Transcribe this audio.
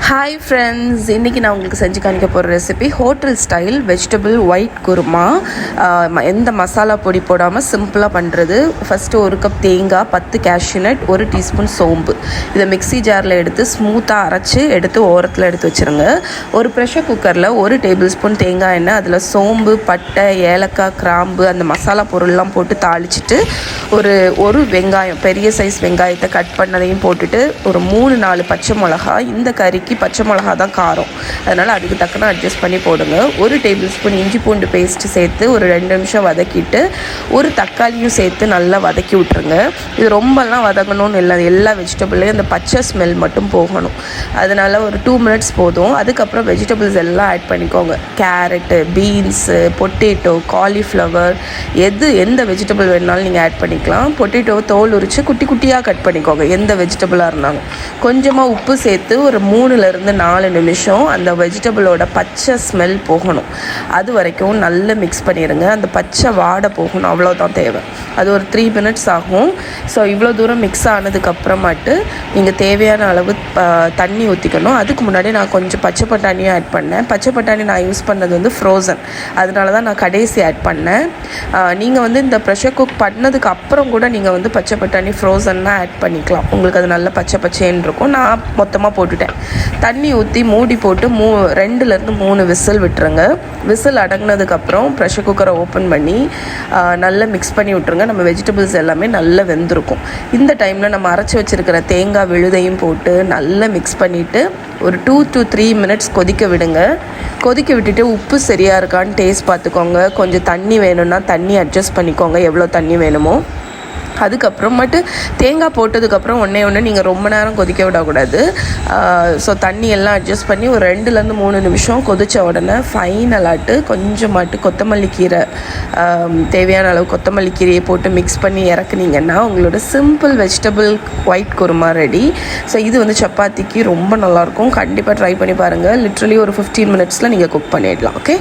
Hi friends, இன்றைக்கி நான் உங்களுக்கு செஞ்சு காணிக்க போகிற recipe hotel style vegetable white kurma. எந்த மசாலா பொடி போடாமல் சிம்பிளாக பண்ணுறது. ஃபஸ்ட்டு 1 கப் தேங்காய், 10 கேஷ்யூநட், 1 டீஸ்பூன் சோம்பு. இதை மிக்ஸி ஜாரில் எடுத்து ஸ்மூத்தாக அரைச்சி எடுத்து ஓரத்தில் எடுத்து வச்சுருங்க. ஒரு ப்ரெஷர் குக்கரில் 1 டேபிள் ஸ்பூன் தேங்காய் எண்ணெய், அதில் சோம்பு, பட்டை, ஏலக்காய், கிராம்பு, அந்த மசாலா பொருள்லாம் போட்டு தாளிச்சிட்டு ஒரு வெங்காயம், பெரிய சைஸ் வெங்காயத்தை கட் பண்ணதையும் போட்டுட்டு ஒரு 3-4 பச்சை மிளகா. இந்த கறிக்கு பச்சை மிளகா தான் காரம், அதனால் அதுக்கு தக்கன அட்ஜஸ்ட் பண்ணி போடுங்க. 1 டேபிள் ஸ்பூன் இஞ்சி பூண்டு பேஸ்ட்டு சேர்த்து ஒரு 2 நிமிஷம் வதக்கிட்டு ஒரு தக்காளியும் சேர்த்து நல்லா வதக்கி விட்டுருங்க. இது ரொம்பலாம் வதங்கணும்னு இல்லை, எல்லா வெஜிடபிள்லேயும் அந்த பச்சை ஸ்மெல் மட்டும் போகணும். அதனால் ஒரு 2 மினிட்ஸ் போதும். அதுக்கப்புறம் வெஜிடபிள்ஸ் எல்லாம் ஆட் பண்ணிக்கோங்க. கேரட்டு, பீன்ஸு, பொட்டேட்டோ, காலிஃப்ளவர், எந்த வெஜிடபிள் வேணுனாலும் நீங்கள் ஆட் பண்ணிக்கலாம். பொட்டேட்டோ தோல் உரித்து குட்டி குட்டியாக கட் பண்ணிக்கோங்க, எந்த வெஜிடபிளாக இருந்தாலும். கொஞ்சமாக உப்பு சேர்த்து ஒரு 3-4 நிமிஷம் அந்த வெஜிடபிளோட பச்சை ஸ்மெல் போகணும். அது வரைக்கும் நல்லா மிக்ஸ் பண்ணிடுங்க. அந்த பச்சை வாடை போகணும், அவ்வளோதான் தேவை. அது ஒரு 3 மினிட்ஸ் ஆகும். ஸோ இவ்வளோ தூரம் மிக்ஸ் ஆனதுக்கப்புறமாட்டு நீங்கள் தேவையான அளவு தண்ணி ஊற்றிக்கணும். அதுக்கு முன்னாடி நான் கொஞ்சம் பச்சை பட்டாணியும் ஆட் பண்ணேன். பச்சை பட்டாணி நான் யூஸ் பண்ணது வந்து ஃப்ரோசன், அதனால தான் நான் கடைசி ஆட் பண்ணேன். நீங்கள் வந்து இந்த ப்ரெஷர் குக் பண்ணதுக்கு அப்புறம் கூட நீங்கள் வந்து பச்சை பட்டாணி ஃப்ரோசன்னா ஆட் பண்ணிக்கலாம். உங்களுக்கு அது நல்ல பச்சை பச்சைன்னு இருக்கும். நான் மொத்தமாக போட்டுட்டேன். தண்ணி ஊற்றி மூடி போட்டு 2-3 விசில் விட்டுருங்க. விசில் அடங்கினதுக்கப்புறம் ப்ரெஷர் குக்கரை ஓப்பன் பண்ணி நல்லா மிக்ஸ் பண்ணி விட்டுருங்க. நம்ம வெஜிடபிள்ஸ் எல்லாமே நல்லா வெந்திருக்கும். இந்த டைமில் நம்ம அரைச்சி வச்சுருக்கிற தேங்காய் விழுதையும் போட்டு நல்லா மிக்ஸ் பண்ணிவிட்டு ஒரு 2-3 மினிட்ஸ் கொதிக்க விடுங்க. கொதிக்க விட்டுட்டு உப்பு சரியாக இருக்கான்னு டேஸ்ட் பார்த்துக்கோங்க. கொஞ்சம் தண்ணி வேணும்னா தண்ணி அட்ஜஸ்ட் பண்ணிக்கோங்க, எவ்வளோ தண்ணி வேணுமோ. அதுக்கப்புறமேட்டு தேங்காய் போட்டதுக்கப்புறம் ஒன்று நீங்கள் ரொம்ப நேரம் கொதிக்க விடக்கூடாது. ஸோ தண்ணி எல்லாம் அட்ஜஸ்ட் பண்ணி ஒரு 2-3 நிமிஷம் கொதித்த உடனே ஃபைனலாட்டு கொஞ்சமாட்டு கொத்தமல்லி கீரை, தேவையான அளவு கொத்தமல்லி கீரையை போட்டு மிக்ஸ் பண்ணி இறக்குனீங்கன்னா உங்களோட simple vegetable white kurma ready. So இது வந்து சப்பாத்திக்கு ரொம்ப நல்லாயிருக்கும். கண்டிப்பாக ட்ரை பண்ணி பாருங்கள். லிட்ரலி ஒரு 15 மினிட்ஸில் நீங்கள் குக் பண்ணிடலாம். ஓகே.